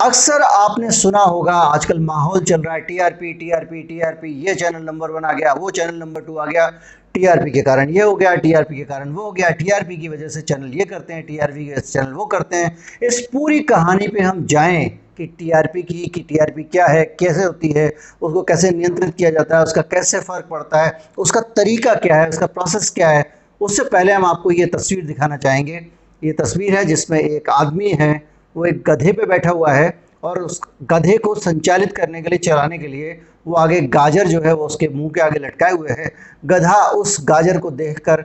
अक्सर आपने सुना होगा आजकल माहौल चल रहा है टीआरपी टीआरपी टीआरपी, ये चैनल नंबर 1 आ गया, वो चैनल नंबर 2 आ गया, टीआरपी के कारण ये हो गया, टीआरपी के कारण वो हो गया, टीआरपी की वजह से चैनल ये करते हैं, टीआरपी की वजह से चैनल वो करते हैं। इस पूरी कहानी पे हम जाएं कि टीआरपी क्या है, कैसे होती है, उसको कैसे नियंत्रित किया जाता है, उसका कैसे फ़र्क पड़ता है, उसका तरीका क्या है, उसका प्रोसेस क्या है। उससे पहले हम आपको ये तस्वीर दिखाना चाहेंगे। ये तस्वीर है जिसमें एक आदमी है, वो एक गधे पे बैठा हुआ है और उस गधे को संचालित करने के लिए, चलाने के लिए वो आगे गाजर जो है वो उसके मुंह के आगे लटकाए हुए है। गधा उस गाजर को देखकर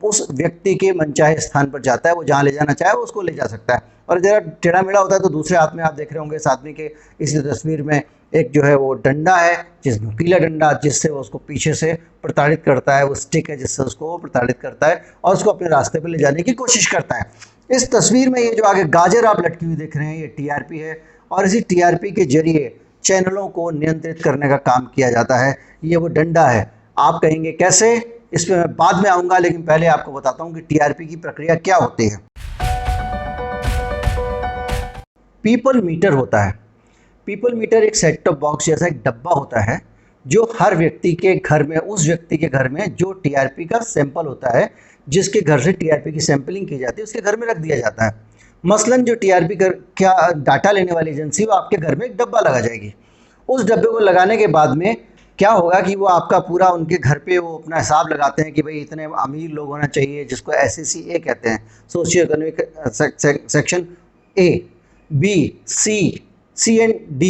उस व्यक्ति के मनचाहे स्थान पर जाता है, वो जहाँ ले जाना चाहे वो उसको ले जा सकता है। और जरा टेढ़ा मेढ़ा होता है तो दूसरे हाथ में आप देख रहे होंगे इस आदमी के, इस तस्वीर में एक जो है वो डंडा है, जिस नुकीला डंडा, जिससे वो उसको पीछे से प्रताड़ित करता है, वो स्टिक है जिससे उसको वो प्रताड़ित करता है और उसको अपने रास्ते पर ले जाने की कोशिश करता है। इस तस्वीर में ये जो आगे गाजर आप लटकी हुई देख रहे हैं, ये टीआरपी है और इसी टीआरपी के जरिए चैनलों को नियंत्रित करने का काम किया जाता है। ये वो डंडा है। आप कहेंगे कैसे, इस पर मैं बाद में आऊँगा, लेकिन पहले आपको बताता हूँ कि टीआरपी की प्रक्रिया क्या होती है। पीपल मीटर होता है। पीपल मीटर एक सेट टॉप बॉक्स जैसा एक डब्बा होता है जो हर व्यक्ति के घर में, उस व्यक्ति के घर में जो टीआरपी का सैंपल होता है, जिसके घर से टीआरपी की सैंपलिंग की जाती है, उसके घर में रख दिया जाता है। मसलन जो टीआरपी क्या डाटा लेने वाली एजेंसी, वो आपके घर में एक डब्बा लगा जाएगी। उस डब्बे को लगाने के बाद में क्या होगा कि वो आपका पूरा, उनके घर पे वो अपना हिसाब लगाते हैं कि भाई इतने अमीर लोग होना चाहिए, जिसको SEC A कहते हैं, socio economic section A, B, C and D।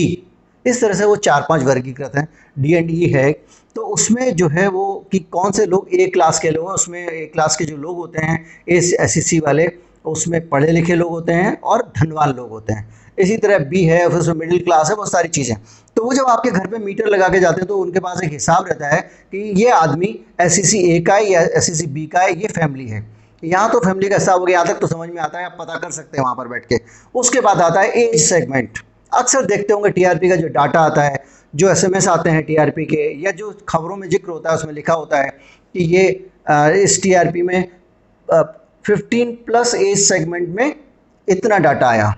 इस तरह से वो 4-5 वर्गीकृत हैं, D एंड E है। तो उसमें जो है वो कि कौन से लोग A क्लास के लोग हैं, उसमें A क्लास के जो लोग होते हैं, SEC वाले, उसमें पढ़े लिखे लोग होते हैं और धनवान लोग होते हैं। इसी तरह B है, फिर उसमें मिडिल क्लास है, बहुत सारी चीज़ें। तो वो जब आपके घर पे मीटर लगा के जाते हैं तो उनके पास एक हिसाब रहता है कि ये आदमी SEC A का है या SEC B का है, ये फैमिली है। यहाँ तो फैमिली का हिसाब हो गया, यहाँ तक तो समझ में आता है, आप पता कर सकते हैं वहाँ पर बैठ के। उसके बाद आता है एज सेगमेंट। अक्सर देखते होंगे टीआरपी का जो डाटा आता है, जो SMS आते हैं टीआरपी के, या जो खबरों में जिक्र होता है उसमें लिखा होता है कि ये इस टीआरपी में 15+ एज सेगमेंट में इतना डाटा आया,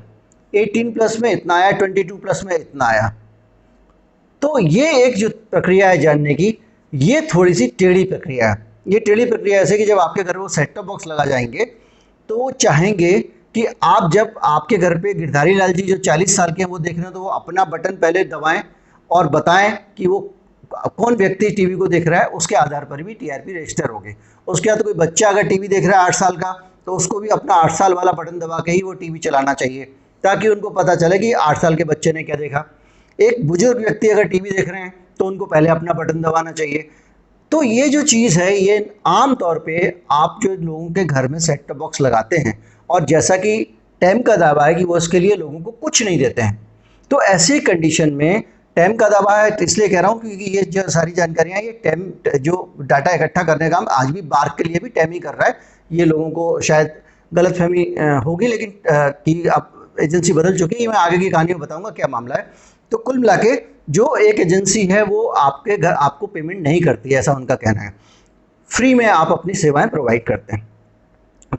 18+ में इतना आया, 22+ में इतना आया। तो ये एक जो प्रक्रिया है जानने की, ये थोड़ी सी टेढ़ी प्रक्रिया है। ये टेढ़ी प्रक्रिया ऐसे कि जब आपके घर वो सेट टॉप बॉक्स लगा जाएंगे तो वो चाहेंगे कि आप, जब आपके घर पे गिरधारी लाल जी जो 40 साल के हैं वो देख रहे हैं, तो वो अपना बटन पहले दबाएं और बताएं कि वो कौन व्यक्ति टीवी को देख रहा है, उसके आधार पर भी टीआरपी रजिस्टर होगी। उसके बाद कोई बच्चा अगर टीवी देख रहा है 8 साल का, तो उसको भी अपना 8 साल वाला बटन दबा के ही वो टीवी चलाना चाहिए, ताकि उनको पता चले कि 8 साल के बच्चे ने क्या देखा। एक बुजुर्ग व्यक्ति अगर टीवी देख रहे हैं तो उनको पहले अपना बटन दबाना चाहिए। तो ये जो चीज़ है, ये आम तौर पे आप जो लोगों के घर में सेट टॉप बॉक्स लगाते हैं, और जैसा कि टैम का दावा है कि वो इसके लिए लोगों को कुछ नहीं देते हैं, तो ऐसी कंडीशन में टैम का दावा है, इसलिए कह रहा हूँ क्योंकि ये जो सारी जानकारियाँ, ये टैम जो डाटा इकट्ठा करने का काम आज भी बार्क के लिए भी टैम ही कर रहा है। ये लोगों को शायद गलतफहमी होगी, लेकिन कि अब एजेंसी बदल चुकी है, मैं आगे की कहानी में बताऊँगा क्या मामला है। तो कुल मिला के जो एक एजेंसी है वो आपके घर आपको पेमेंट नहीं करती है, ऐसा उनका कहना है। फ्री में आप अपनी सेवाएं प्रोवाइड करते हैं।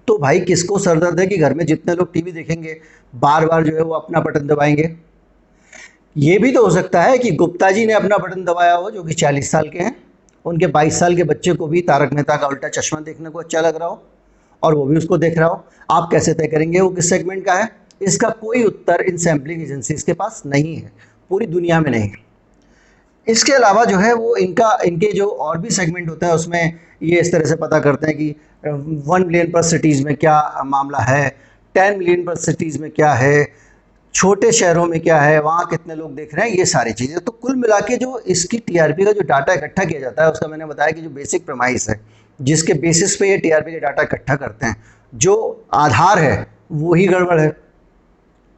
तो भाई किसको सरदर्द है कि घर में जितने लोग टीवी देखेंगे बार बार जो है वो अपना बटन दबाएंगे। ये भी तो हो सकता है कि गुप्ता जी ने अपना बटन दबाया हो, जो कि 40 साल के हैं, उनके 22 साल के बच्चे को भी तारक मेहता का उल्टा चश्मा देखने को अच्छा लग रहा हो और वो भी उसको देख रहा हो। आप कैसे तय करेंगे वो किस सेगमेंट का है? इसका कोई उत्तर इन सैम्पलिंग एजेंसीज के पास नहीं है, पूरी दुनिया में नहीं है। इसके अलावा जो है वो इनके जो और भी सेगमेंट होता है, उसमें ये इस तरह से पता करते हैं कि 1 मिलियन पर सिटीज़ में क्या मामला है, 10 मिलियन पर सिटीज़ में क्या है, छोटे शहरों में क्या है, वहाँ कितने लोग देख रहे हैं, ये सारी चीज़ें। तो कुल मिला के जो इसकी टीआरपी का जो डाटा इकट्ठा किया जाता है, उसका मैंने बताया कि जो बेसिक प्रमाइस है, जिसके बेसिस पे ये टीआरपी का डाटा इकट्ठा करते हैं, जो आधार है वो ही गड़बड़ है।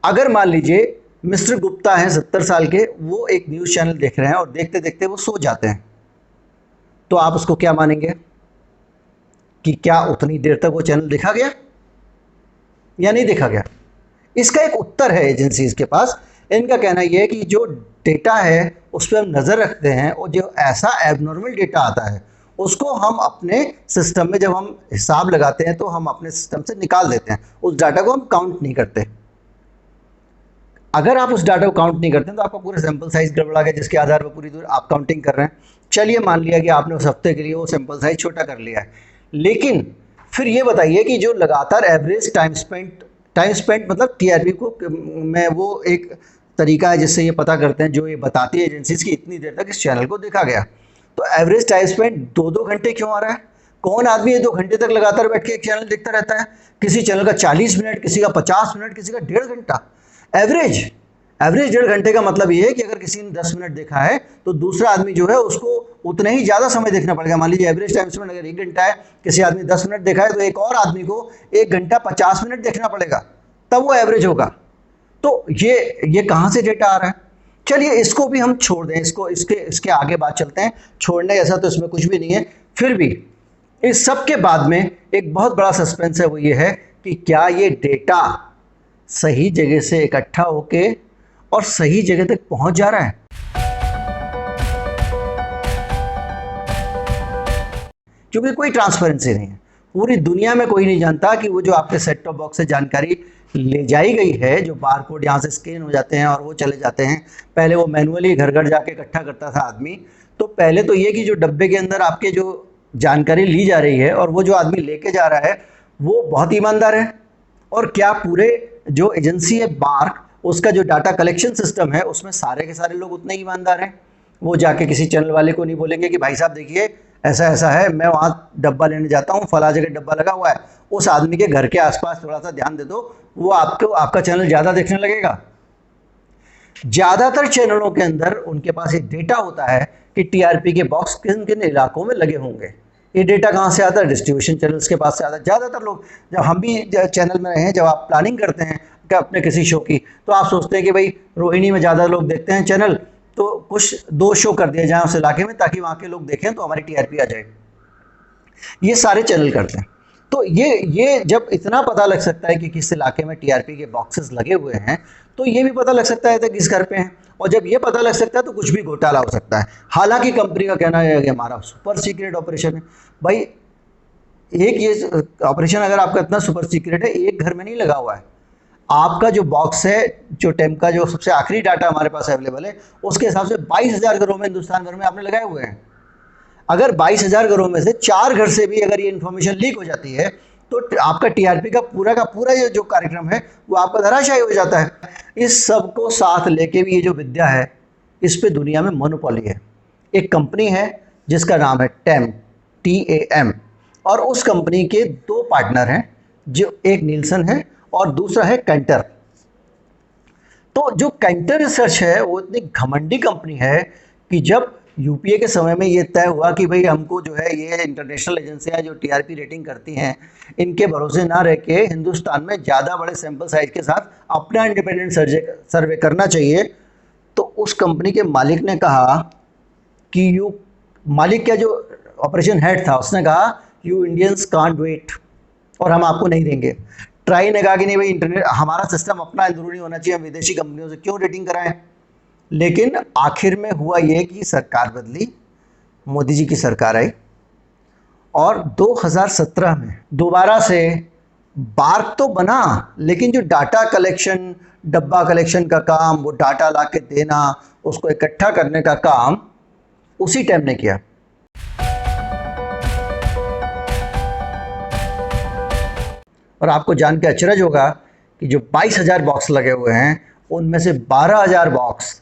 अगर मान लीजिए मिस्टर गुप्ता हैं 70 साल के, वो एक न्यूज़ चैनल देख रहे हैं और देखते देखते वो सो जाते हैं, तो आप उसको क्या मानेंगे कि क्या उतनी देर तक वो चैनल देखा गया या नहीं देखा गया? इसका एक उत्तर है एजेंसीज के पास। इनका कहना यह है कि जो डेटा है उस पर हम नज़र रखते हैं, और जो ऐसा एबनॉर्मल डेटा आता है उसको हम अपने सिस्टम में, जब हम हिसाब लगाते हैं तो हम अपने सिस्टम से निकाल देते हैं, उस डाटा को हम काउंट नहीं करते। अगर आप उस डाटा को काउंट नहीं करते हैं तो आपका पूरा सैंपल साइज गड़बड़ा गया, जिसके आधार पर पूरी दूर आप काउंटिंग कर रहे हैं। चलिए मान लिया कि आपने उस हफ्ते के लिए वो सैंपल साइज छोटा कर लिया है, लेकिन फिर ये बताइए कि जो लगातार एवरेज टाइम स्पेंट मतलब टीआरपी को मैं वो एक तरीका है जिससे ये पता करते हैं, जो ये बताती है एजेंसीज की इतनी देर तक इस चैनल को देखा गया। तो एवरेज टाइम स्पेंट 2-2 घंटे क्यों आ रहा है? कौन आदमी ये 2 घंटे तक लगातार बैठ के एक चैनल देखता रहता है? किसी चैनल का 40 मिनट, किसी का 50 मिनट, किसी का 1.5 घंटा। एवरेज 1.5 घंटे का मतलब ये है कि अगर किसी ने 10 मिनट देखा है तो दूसरा आदमी जो है उसको उतना ही ज़्यादा समय देखना पड़ेगा। मान लीजिए एवरेज टाइम स्पेंड अगर 1 घंटा है, किसी आदमी 10 मिनट देखा है, तो एक और आदमी को 1 घंटा 50 मिनट देखना पड़ेगा, तब वो एवरेज होगा। तो ये कहाँ से डेटा आ रहा है? चलिए इसको भी हम छोड़ दें, इसके आगे बात चलते हैं। छोड़ने ऐसा तो इसमें कुछ भी नहीं है। फिर भी इस सब के बाद में एक बहुत बड़ा सस्पेंस है, वो ये है कि क्या ये डेटा सही जगह से इकट्ठा होके और सही जगह तक पहुंच जा रहा है? क्योंकि कोई ट्रांसपेरेंसी नहीं है। पूरी दुनिया में कोई नहीं जानता कि वो जो आपके सेट टॉप बॉक्स से जानकारी ले जाई गई है, जो बारकोड यहाँ से स्कैन हो जाते हैं और वो चले जाते हैं। पहले वो मैनुअली घर घर जाके इकट्ठा करता था आदमी। तो पहले तो ये कि जो डब्बे के अंदर आपके जो जानकारी ली जा रही है और वो जो आदमी लेके जा रहा है वो बहुत ईमानदार है, और क्या पूरे जो एजेंसी है बार्क, उसका जो डाटा कलेक्शन सिस्टम है उसमें सारे के सारे लोग उतने ईमानदार हैं? वो जाके किसी चैनल वाले को नहीं बोलेंगे कि भाई साहब देखिए ऐसा ऐसा है, मैं वहाँ डब्बा लेने जाता हूँ, फला जगह डब्बा लगा हुआ है, उस आदमी के घर के आसपास थोड़ा सा ध्यान दे दो, वो आपका चैनल ज़्यादा देखने लगेगा। ज़्यादातर चैनलों के अंदर उनके पास एक डेटा होता है कि टीआरपी के बॉक्स किन किन इलाकों में लगे होंगे। ये डेटा कहाँ से आता है? डिस्ट्रीब्यूशन चैनल्स के पास से आता है। ज़्यादातर लोग, जब हम भी चैनल में रहे हैं, जब आप प्लानिंग करते हैं कि अपने किसी शो की, तो आप सोचते हैं कि भाई रोहिणी में ज़्यादा लोग देखते हैं चैनल, तो कुछ 2 शो कर दिया जाए उस इलाके में ताकि वहाँ के लोग देखें तो हमारी टीआरपी आ जाए। ये सारे चैनल करते हैं। तो ये जब इतना पता लग सकता है कि किस इलाके में टीआरपी के बॉक्सेस लगे हुए हैं, तो ये भी पता लग सकता है कि किस घर पे हैं। और जब ये पता लग सकता है तो कुछ भी घोटाला हो सकता है। हालांकि कंपनी का कहना है कि हमारा सुपर सीक्रेट ऑपरेशन है। भाई एक ये ऑपरेशन अगर आपका इतना सुपर सीक्रेट है, एक घर में नहीं लगा हुआ है। आपका जो बॉक्स है, जो टेम का जो सबसे आखिरी डाटा हमारे पास अवेलेबल है, उसके हिसाब से 22,000 घरों में हिंदुस्तान भर में आपने लगाए हुए हैं। अगर 22,000 घरों में से 4 घर से भी अगर ये इन्फॉर्मेशन लीक हो जाती है तो आपका टीआरपी का पूरा ये जो कार्यक्रम है वो आपका धराशायी हो जाता है। इस सब को साथ लेके भी ये जो विद्या है, इस पे दुनिया में मोनोपोली है। एक कंपनी है जिसका नाम है टेम, TAM, और उस कंपनी के 2 पार्टनर हैं, जो एक नीलसन है और दूसरा है कैंटर। तो जो कैंटर रिसर्च है वो इतनी घमंडी कंपनी है कि जब यूपीए के समय में ये तय हुआ कि भाई हमको जो है ये इंटरनेशनल एजेंसियां जो टीआरपी रेटिंग करती हैं, इनके भरोसे ना रह के हिंदुस्तान में ज़्यादा बड़े सैंपल साइज के साथ अपना इंडिपेंडेंट सर्वे करना चाहिए, तो उस कंपनी के मालिक ने कहा कि मालिक का जो ऑपरेशन हेड था उसने कहा यू इंडियंस कांट वेट, और हम आपको नहीं देंगे। ट्राई ने कहा कि नहीं भाई, इंटरनेट हमारा सिस्टम अपना अंदरूनी होना चाहिए, हम विदेशी कंपनियों से क्यों रेटिंग कराएं। लेकिन आखिर में हुआ ये कि सरकार बदली, मोदी जी की सरकार आई, और 2017 में दोबारा से बार्क तो बना, लेकिन जो डाटा कलेक्शन, डब्बा कलेक्शन का काम, वो डाटा ला के देना, उसको इकट्ठा करने का काम उसी टाइम ने किया। और आपको जान के अचरज होगा कि जो 22,000 बॉक्स लगे हुए हैं उनमें से 12,000 बॉक्स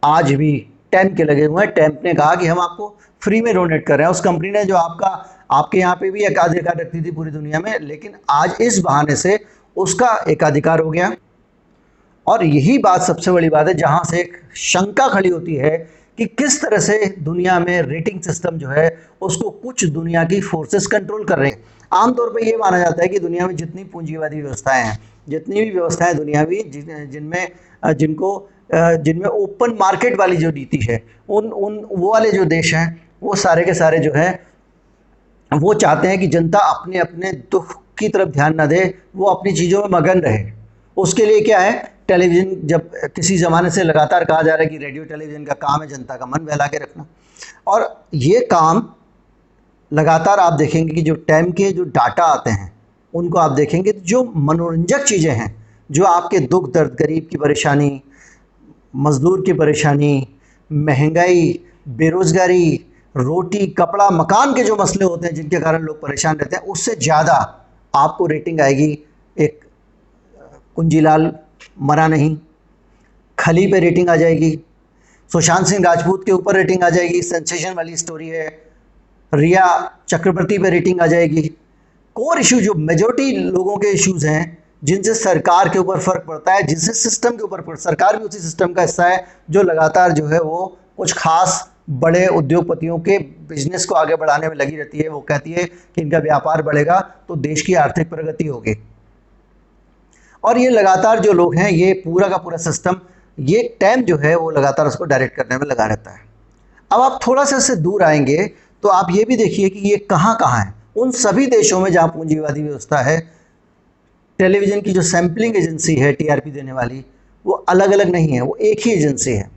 आज भी टेम के लगे हुए हैं। टेम ने कहा कि हम आपको फ्री में डोनेट कर रहे हैं। उस कंपनी ने जो आपके यहाँ पे भी एकाधिकार रखती थी पूरी दुनिया में, लेकिन आज इस बहाने से उसका एकाधिकार हो गया। और यही बात सबसे बड़ी बात है जहाँ से एक शंका खड़ी होती है कि किस तरह से दुनिया में रेटिंग सिस्टम जो है उसको कुछ दुनिया की फोर्सेस कंट्रोल कर रहे हैं। आमतौर पे ये माना जाता है कि दुनिया में जितनी पूंजीवादी व्यवस्थाएं हैं, जितनी भी व्यवस्थाएं दुनियावी जिनमें ओपन मार्केट वाली जो नीति है, वो वाले जो देश हैं वो सारे के सारे जो है वो चाहते हैं कि जनता अपने अपने दुख की तरफ ध्यान ना दे, वो अपनी चीज़ों में मगन रहे। उसके लिए क्या है, टेलीविज़न, जब किसी ज़माने से लगातार कहा जा रहा है कि रेडियो टेलीविज़न का काम है जनता का मन बहला के रखना, और ये काम लगातार आप देखेंगे कि जो टाइम के जो डाटा आते हैं उनको आप देखेंगे तो जो मनोरंजक चीज़ें हैं जो आपके दुख दर्द, गरीब की परेशानी, मज़दूर की परेशानी, महंगाई, बेरोज़गारी, रोटी, कपड़ा, मकान के जो मसले होते हैं जिनके कारण लोग परेशान रहते हैं, उससे ज़्यादा आपको रेटिंग आएगी एक कुंजीलाल मरा नहीं, खली पे रेटिंग आ जाएगी, सुशांत सिंह राजपूत के ऊपर रेटिंग आ जाएगी, सेंसेशन वाली स्टोरी है, रिया चक्रवर्ती पे रेटिंग आ जाएगी। कोर इशू जो मेजोरिटी लोगों के इश्यूज हैं जिनसे सरकार के ऊपर फ़र्क पड़ता है, जिनसे सिस्टम के ऊपर सरकार भी उसी सिस्टम का हिस्सा है जो लगातार जो है वो कुछ खास बड़े उद्योगपतियों के बिजनेस को आगे बढ़ाने में लगी रहती है। वो कहती है कि इनका व्यापार बढ़ेगा तो देश की आर्थिक प्रगति होगी, और ये लगातार जो लोग हैं, ये पूरा का पूरा सिस्टम, ये टाइम जो है वो लगातार उसको डायरेक्ट करने में लगा रहता है। अब आप थोड़ा सा इससे दूर आएंगे तो आप ये भी देखिए कि ये कहाँ कहाँ है। उन सभी देशों में जहाँ पूंजीवादी व्यवस्था है, टेलीविज़न की जो सैम्पलिंग एजेंसी है टीआरपी देने वाली, वो अलग अलग नहीं है, वो एक ही एजेंसी है।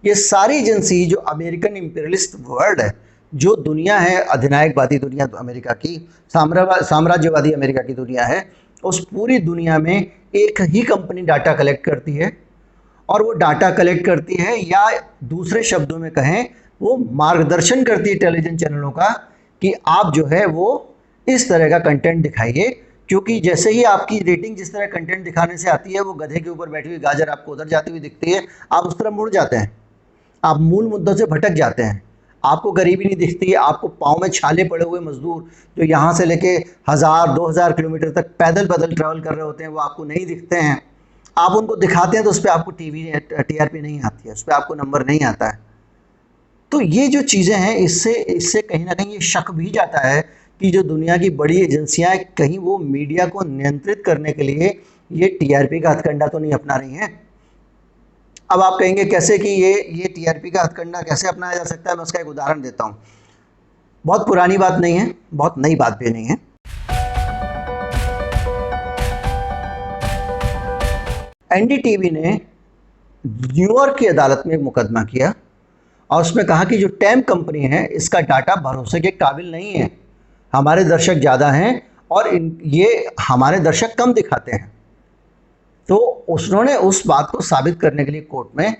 ये सारी एजेंसी जो अमेरिकन इंपीरियलिस्ट वर्ल्ड है, जो दुनिया है अधिनायकवादी दुनिया अमेरिका की, साम्राज्यवादी अमेरिका की दुनिया है, उस पूरी दुनिया में एक ही कंपनी डाटा कलेक्ट करती है, और वो डाटा कलेक्ट करती है, या दूसरे शब्दों में कहें वो मार्गदर्शन करती है टेलीविज़न चैनलों का कि आप जो है वो इस तरह का कंटेंट दिखाइए, क्योंकि जैसे ही आपकी रेटिंग जिस तरह कंटेंट दिखाने से आती है, वो गधे के ऊपर बैठी हुई गाजर आपको उधर जाती हुई दिखती है, आप उस तरफ मुड़ जाते हैं, आप मूल मुद्दों से भटक जाते हैं। आपको गरीबी नहीं दिखती है, आपको पाँव में छाले पड़े हुए मजदूर जो यहाँ से लेके 1000-2000 किलोमीटर तक पैदल ट्रैवल कर रहे होते हैं, वो आपको नहीं दिखते हैं। आप उनको दिखाते हैं तो उस पर आपको टीआरपी नहीं आती है, उस पर आपको नंबर नहीं आता है। तो ये जो चीज़ें हैं, इससे कहीं ना कहीं ये शक भी जाता है कि जो दुनिया की बड़ी एजेंसियां कहीं वो मीडिया को नियंत्रित करने के लिए ये टीआरपी का हथकंडा तो नहीं अपना रही हैं। अब आप कहेंगे कैसे कि ये टीआरपी का हथकंडा कैसे अपनाया जा सकता है। मैं उसका एक उदाहरण देता हूँ। बहुत पुरानी बात नहीं है, बहुत नई बात भी नहीं है। एनडीटीवी ने न्यूयॉर्क की अदालत में एक मुकदमा किया और उसमें कहा कि जो टाइम कंपनी है इसका डाटा भरोसे के काबिल नहीं है, हमारे दर्शक ज़्यादा हैं और ये हमारे दर्शक कम दिखाते हैं। तो उन्होंने उस बात को साबित करने के लिए कोर्ट में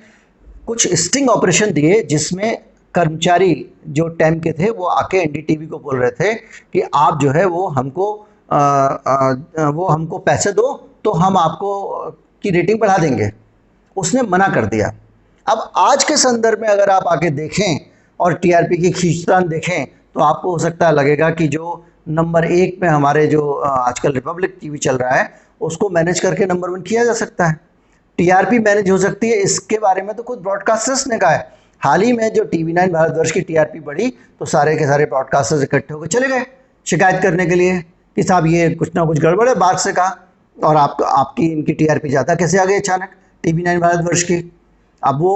कुछ स्टिंग ऑपरेशन दिए, जिसमें कर्मचारी जो टाइम के थे वो आके एनडीटीवी को बोल रहे थे कि आप जो है वो हमको पैसे दो तो हम आपको की रेटिंग बढ़ा देंगे। उसने मना कर दिया। अब आज के संदर्भ में अगर आप आके देखें और टीआरपी की खींचतान देखें तो आपको हो सकता है लगेगा कि जो नंबर 1 में हमारे जो आजकल रिपब्लिक टीवी चल रहा है उसको मैनेज करके नंबर 1 किया जा सकता है, टीआरपी मैनेज हो सकती है। इसके बारे में तो खुद ब्रॉडकास्टर्स ने कहा है। हाल ही में जो TV9 भारतवर्ष की टीआरपी बढ़ी तो सारे के सारे ब्रॉडकास्टर्स इकट्ठे होकर चले गए शिकायत करने के लिए कि साहब ये कुछ ना कुछ गड़बड़ है, बात से कहा, और आपकी इनकी टीआरपी ज़्यादा कैसे आ गई अचानक TV9 भारतवर्ष की। अब वो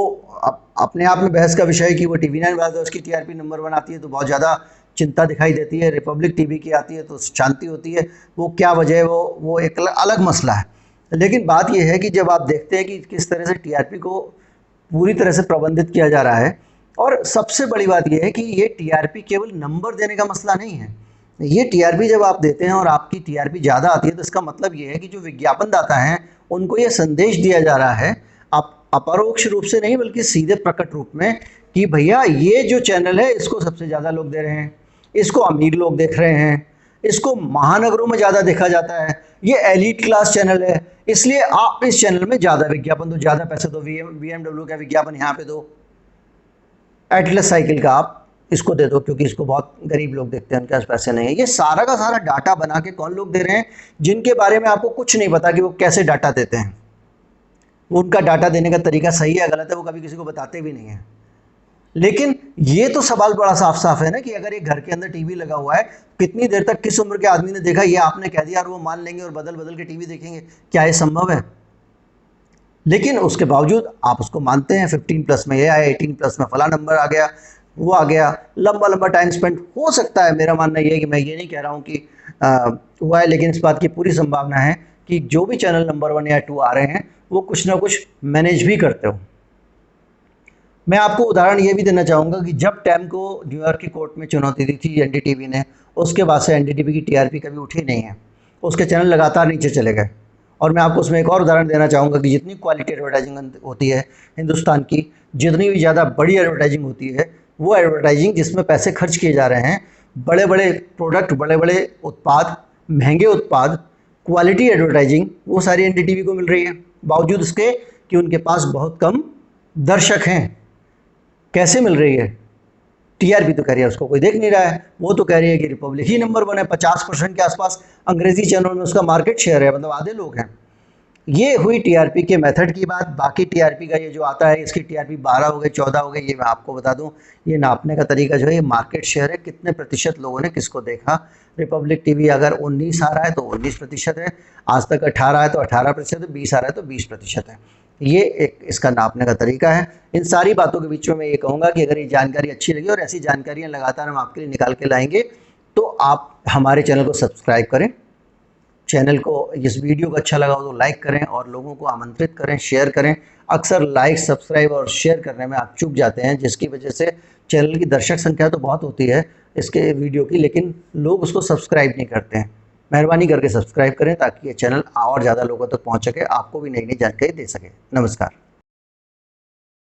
अपने आप में बहस का विषय है कि वो TV9 भारतवर्ष की टीआरपी नंबर 1 आती है तो बहुत ज़्यादा चिंता दिखाई देती है, रिपब्लिक टीवी की आती है तो शांति होती है। वो क्या वजह है वो एक अलग मसला है। लेकिन बात यह है कि जब आप देखते हैं कि किस तरह से टीआरपी को पूरी तरह से प्रबंधित किया जा रहा है, और सबसे बड़ी बात यह है कि ये टीआरपी केवल नंबर देने का मसला नहीं है। ये टीआरपी जब आप देते हैं और आपकी टीआरपी ज़्यादा आती है तो इसका मतलब ये है कि जो विज्ञापन दाता हैं उनको ये संदेश दिया जा रहा है, अपरोक्ष रूप से नहीं बल्कि सीधे प्रकट रूप में, कि भैया ये जो चैनल है इसको सबसे ज़्यादा लोग दे रहे हैं, इसको अमीर लोग देख रहे हैं, इसको महानगरों में ज़्यादा देखा जाता है, ये एलीट क्लास चैनल है, इसलिए आप इस चैनल में ज़्यादा विज्ञापन दो, ज़्यादा पैसे दो, BMW का विज्ञापन यहाँ पे दो, एटलस साइकिल का आप इसको दे दो क्योंकि इसको बहुत गरीब लोग देखते हैं, उनके पास पैसे नहीं है। ये सारा का सारा डाटा बना के कौन लोग दे रहे हैं, जिनके बारे में आपको कुछ नहीं पता कि वो कैसे डाटा देते हैं, वो उनका डाटा देने का तरीका सही है गलत है वो कभी किसी को बताते भी नहीं है। लेकिन ये तो सवाल बड़ा साफ साफ है ना कि अगर एक घर के अंदर टीवी लगा हुआ है, कितनी देर तक किस उम्र के आदमी ने देखा ये आपने कह दिया और वो मान लेंगे और बदल बदल के टीवी देखेंगे, क्या ये संभव है? लेकिन उसके बावजूद आप उसको मानते हैं। 15+ में ये आया, 18+ में फला नंबर आ गया, वो आ गया, लंबा लंबा टाइम स्पेंड हो सकता है। मेरा मानना ये है कि मैं ये नहीं कह रहा हूँ कि हुआ है, लेकिन इस बात की पूरी संभावना है कि जो भी चैनल नंबर 1 या 2 आ रहे हैं वो कुछ ना कुछ मैनेज भी करते हो। मैं आपको उदाहरण ये भी देना चाहूँगा कि जब टाइम को न्यूयॉर्क की कोर्ट में चुनौती दी थी एनडीटीवी ने, उसके बाद से एनडीटीवी की टीआरपी कभी उठी नहीं है, उसके चैनल लगातार नीचे चले गए और मैं आपको उसमें एक और उदाहरण देना चाहूँगा कि जितनी क्वालिटी एडवर्टाइजिंग होती है हिंदुस्तान की, जितनी भी ज़्यादा बड़ी एडवर्टाइजिंग होती है, वो एडवर्टाइजिंग जिसमें पैसे खर्च किए जा रहे हैं, बड़े बड़े प्रोडक्ट, बड़े बड़े उत्पाद, महंगे उत्पाद, क्वालिटी एडवर्टाइजिंग, वो सारी एनडीटीवी को मिल रही है, बावजूद इसके कि उनके पास बहुत कम दर्शक हैं। कैसे मिल रही है? टीआरपी तो कह रही है उसको कोई देख नहीं रहा है, वो तो कह रही है कि रिपब्लिक ही नंबर 1 है, 50% के आसपास अंग्रेजी चैनल में उसका मार्केट शेयर है, मतलब आधे लोग हैं। ये हुई टीआरपी के मेथड की बात। बाकी टीआरपी का ये जो आता है, इसकी टीआरपी 12 हो गए, 14 हो गए, ये मैं आपको बता दूं, ये नापने का तरीका जो है ये मार्केट शेयर है, कितने प्रतिशत लोगों ने किसको देखा। रिपब्लिक टीवी अगर 19 आ रहा है तो 19% है, आज तक 18 है तो 18% है, 20 आ रहा है तो 20% है। ये एक इसका नापने का तरीका है। इन सारी बातों के बीच में मैं ये कहूँगा कि अगर ये जानकारी अच्छी लगी और ऐसी जानकारियाँ लगातार हम आपके लिए निकाल के लाएंगे तो आप हमारे चैनल को सब्सक्राइब करें, चैनल को, इस वीडियो को अच्छा लगा हो तो लाइक करें और लोगों को आमंत्रित करें, शेयर करें। अक्सर लाइक, सब्सक्राइब और शेयर करने में आप चूक जाते हैं, जिसकी वजह से चैनल की दर्शक संख्या तो बहुत होती है इसके वीडियो की, लेकिन लोग उसको सब्सक्राइब नहीं करते हैं। मेहरबानी करके सब्सक्राइब करें ताकि ये चैनल और ज़्यादा लोगों तक पहुँच सके, आपको भी नई नई जानकारी दे सके। नमस्कार।